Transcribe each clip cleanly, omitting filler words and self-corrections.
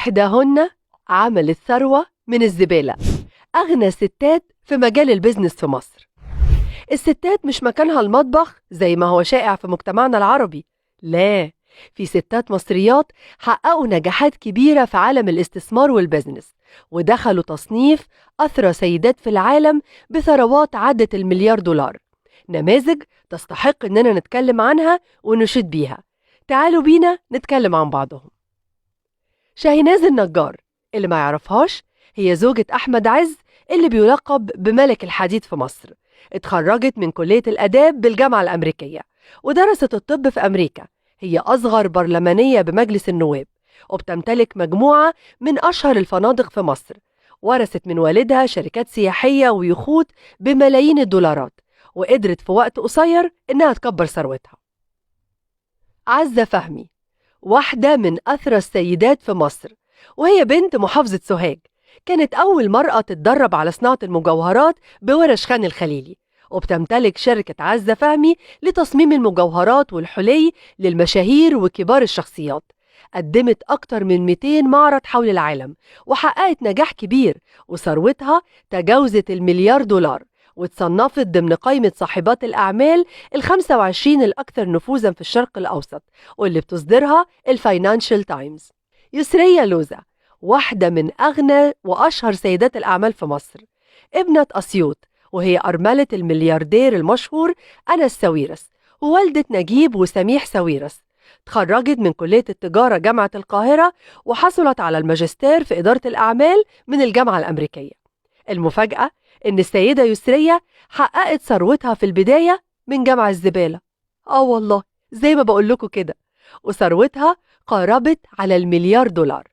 إحداهن عملت ثروة من الزبالة. أغنى ستات في مجال البيزنس في مصر. الستات مش مكانها المطبخ زي ما هو شائع في مجتمعنا العربي، لا، في ستات مصريات حققوا نجاحات كبيرة في عالم الاستثمار والبيزنس، ودخلوا تصنيف أثرى سيدات في العالم بثروات عدت $1,000,000,000. نماذج تستحق إننا نتكلم عنها ونشيد بيها. تعالوا بينا نتكلم عن بعضهم. شاهيناز النجار، اللي ما يعرفهاش، هي زوجة أحمد عز اللي بيلقب بملك الحديد في مصر. اتخرجت من كلية الآداب بالجامعة الأمريكية ودرست الطب في أمريكا. هي أصغر برلمانية بمجلس النواب، وبتمتلك مجموعة من أشهر الفنادق في مصر. ورثت من والدها شركات سياحية ويخوت بملايين الدولارات، وقدرت في وقت قصير إنها تكبر ثروتها. عزة فهمي، واحدة من أثرى السيدات في مصر، وهي بنت محافظة سوهاج. كانت أول مرأة تتدرب على صناعة المجوهرات بورش خان الخليلي، وبتمتلك شركة عزة فهمي لتصميم المجوهرات والحلي للمشاهير وكبار الشخصيات. قدمت أكتر من 200 معرض حول العالم، وحققت نجاح كبير، وثروتها تجاوزت $1,000,000,000، وتصنفت ضمن قائمة صاحبات الأعمال ال25 الأكثر نفوذا في الشرق الأوسط، واللي بتصدرها الفاينانشال تايمز. يسرية لوزة، واحدة من أغنى وأشهر سيدات الأعمال في مصر، ابنة أسيوط، وهي أرملة الملياردير المشهور أنس ساويرس، ووالدة نجيب وسميح ساويرس. تخرجت من كلية التجارة جامعة القاهرة، وحصلت على الماجستير في إدارة الأعمال من الجامعة الأمريكية. المفاجأة إن السيدة يسرية حققت ثروتها في البداية من جمع الزبالة. والله زي ما بقول لكم كده، وثروتها قاربت على $1,000,000,000.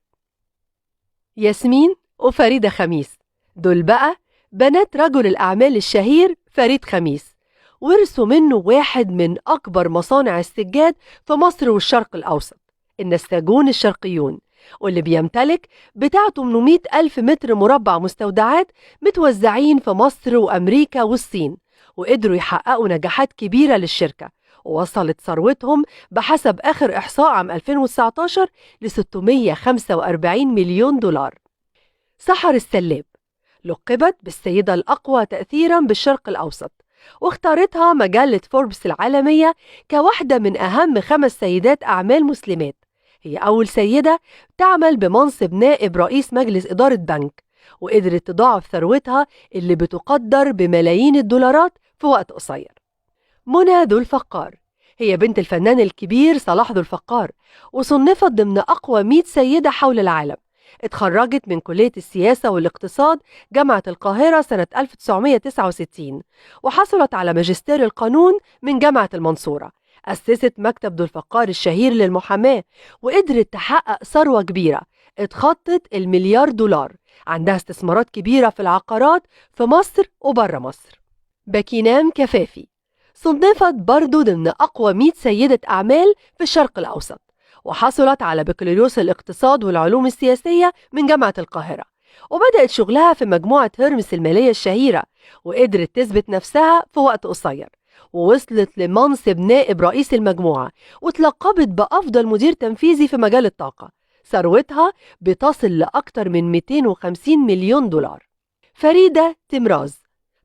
ياسمين وفريدة خميس، دول بقى بنات رجل الأعمال الشهير فريد خميس، ورثوا منه واحد من أكبر مصانع السجاد في مصر والشرق الأوسط، النساجون الشرقيون، واللي بيمتلك بتاع 800 ألف متر مربع مستودعات متوزعين في مصر وأمريكا والصين. وقدروا يحققوا نجاحات كبيرة للشركة، ووصلت ثروتهم بحسب آخر إحصاء عام 2019 $645,000,000. سحر السلاب، لقبت بالسيدة الأقوى تأثيراً بالشرق الأوسط، واختارتها مجلة فوربس العالمية كواحدة من أهم 5 سيدات أعمال مسلمات. هي أول سيدة تعمل بمنصب نائب رئيس مجلس إدارة بنك، وقدرت تضاعف ثروتها اللي بتقدر بملايين الدولارات في وقت قصير. منى ذو الفقار، هي بنت الفنان الكبير صلاح ذو الفقار، وصنفت ضمن أقوى 100 سيدة حول العالم. اتخرجت من كلية السياسة والاقتصاد جامعة القاهرة سنة 1969، وحصلت على ماجستير القانون من جامعة المنصورة. أسست مكتب ذو الفقار الشهير للمحاماة، وقدرت تحقق ثروة كبيرة اتخطت $1,000,000,000. عندها استثمارات كبيرة في العقارات في مصر وبره مصر. باكينام كفافي، صنفت برضو ضمن أقوى 100 سيدة أعمال في الشرق الأوسط، وحصلت على بكالوريوس الاقتصاد والعلوم السياسية من جامعة القاهرة، وبدأت شغلها في مجموعة هرمس المالية الشهيرة، وقدرت تثبت نفسها في وقت قصير، ووصلت لمنصب نائب رئيس المجموعة، وتلقبت بأفضل مدير تنفيذي في مجال الطاقة. ثروتها بتصل لأكثر من $250,000,000. فريدة تمراز،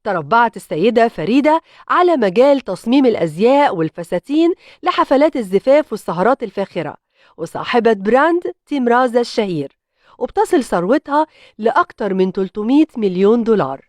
تربعت السيدة فريدة على مجال تصميم الأزياء والفساتين لحفلات الزفاف والسهرات الفاخرة، وصاحبة براند تيمراز الشهير، وبتصل ثروتها لأكثر من $300,000,000.